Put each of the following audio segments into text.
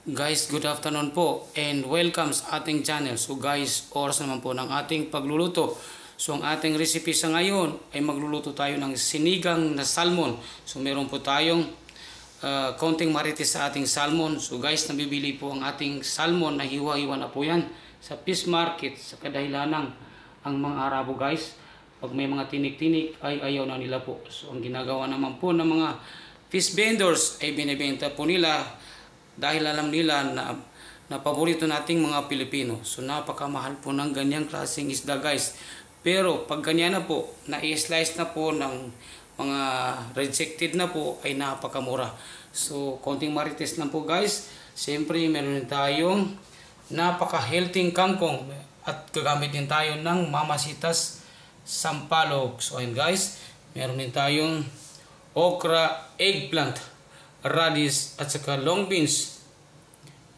Guys, good afternoon po and welcome sa ating channel. So guys, oras naman po ng ating pagluluto. So ang ating recipe sa ngayon ay magluluto tayo ng sinigang na salmon. So meron po tayong konting marites sa ating salmon. So guys, nabibili po ang ating salmon na hiwa-hiwa na po yan sa fish market sa kadahilanang ang mga Arabo guys. Pag may mga tinik-tinik ay ayaw na nila po. So ang ginagawa naman po ng mga fish vendors ay binibenta po nila dahil alam nila na paborito nating mga Pilipino. So napakamahal po ng ganyang klaseng isda guys. Pero pag ganyan na po, na-slice na po ng mga rejected na po ay napakamura. So konting marites lang po guys. Siyempre meron din tayong napaka-healthy kangkong at gagamit din tayo ng mamasitas sampalok. So ayun guys, meron din tayong okra, eggplant, radish at saka long beans.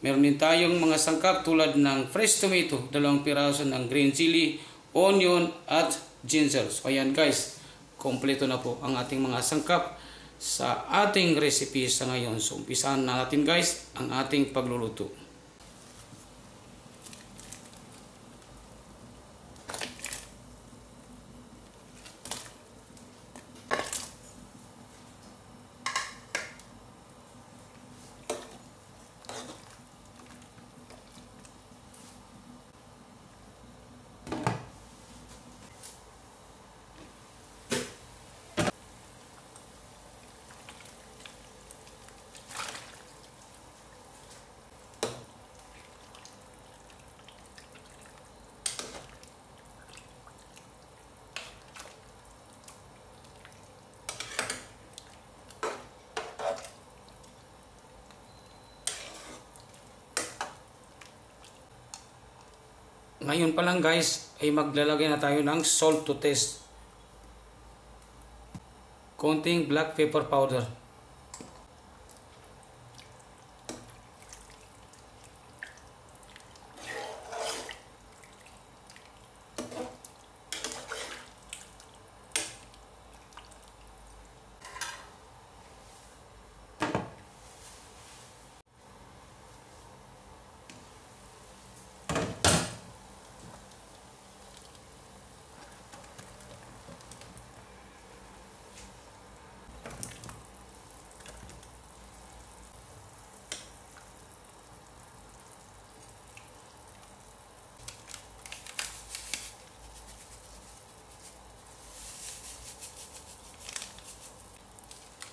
Meron din tayong mga sangkap tulad ng fresh tomato, 2 piraso ng green chili, onion at ginger. So ayan guys, kompleto na po ang ating mga sangkap sa ating recipe sa ngayon. So umpisahan na natin guys ang ating pagluluto. Ngayon pa lang guys ay maglalagay na tayo ng salt to taste. Konting black pepper powder.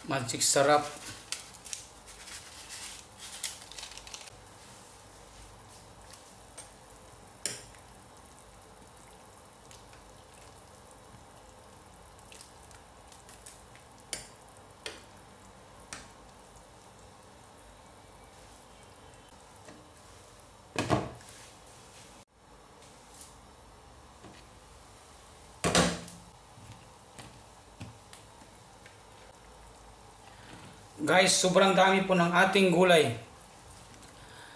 Magic sarap. Guys, sobrang dami po ng ating gulay.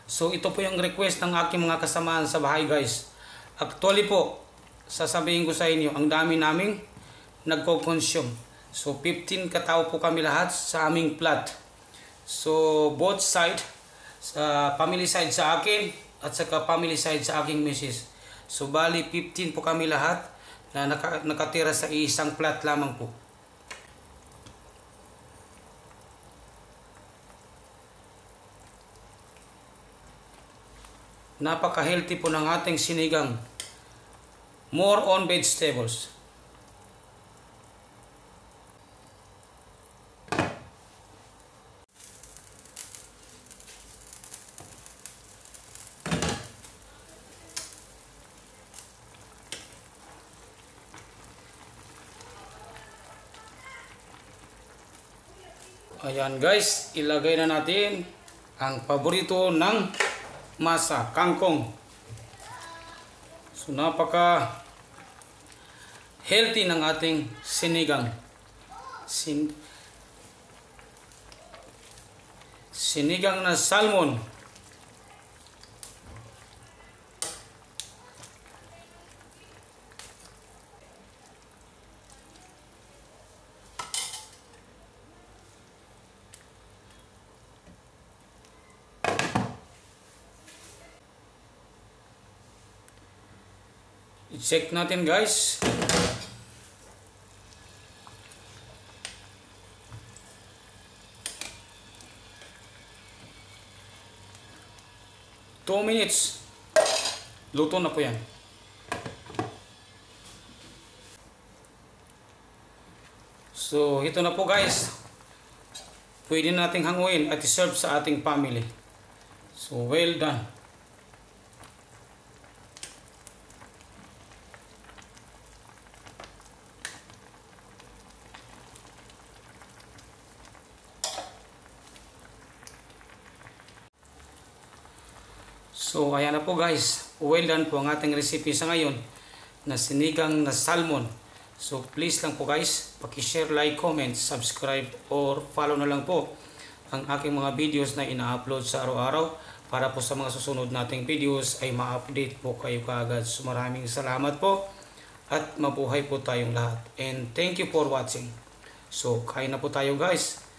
So ito po yung request ng aking mga kasamahan sa bahay guys. Actually po, sasabihin ko sa inyo, ang dami naming nagko-consume. So 15 katao po kami lahat sa aming plot. So both side, sa family side sa akin at saka family side sa aking misis. So bali 15 po kami lahat na nakatira sa isang plot lamang po. Napaka-healthy po ng ating sinigang. More on vegetables. Ayan guys, ilagay na natin ang paborito ng masa, kangkong. So napaka healthy ng ating sinigang. Sinigang na salmon. check natin guys. Two minutes. Luto na po yan. So, ito na po guys. Pwede nating hanguin at i-serve sa ating family. So, well done. So, ayan na po guys. Well done po ang ating recipe sa ngayon na sinigang na salmon. So, please lang po guys, paki-share, like, comment, subscribe, or follow na lang po ang aking mga videos na ina-upload sa araw-araw para po sa mga susunod nating videos ay ma-update po kayo kaagad. So, maraming salamat po at mabuhay po tayong lahat. And thank you for watching. So, kain na po tayo guys.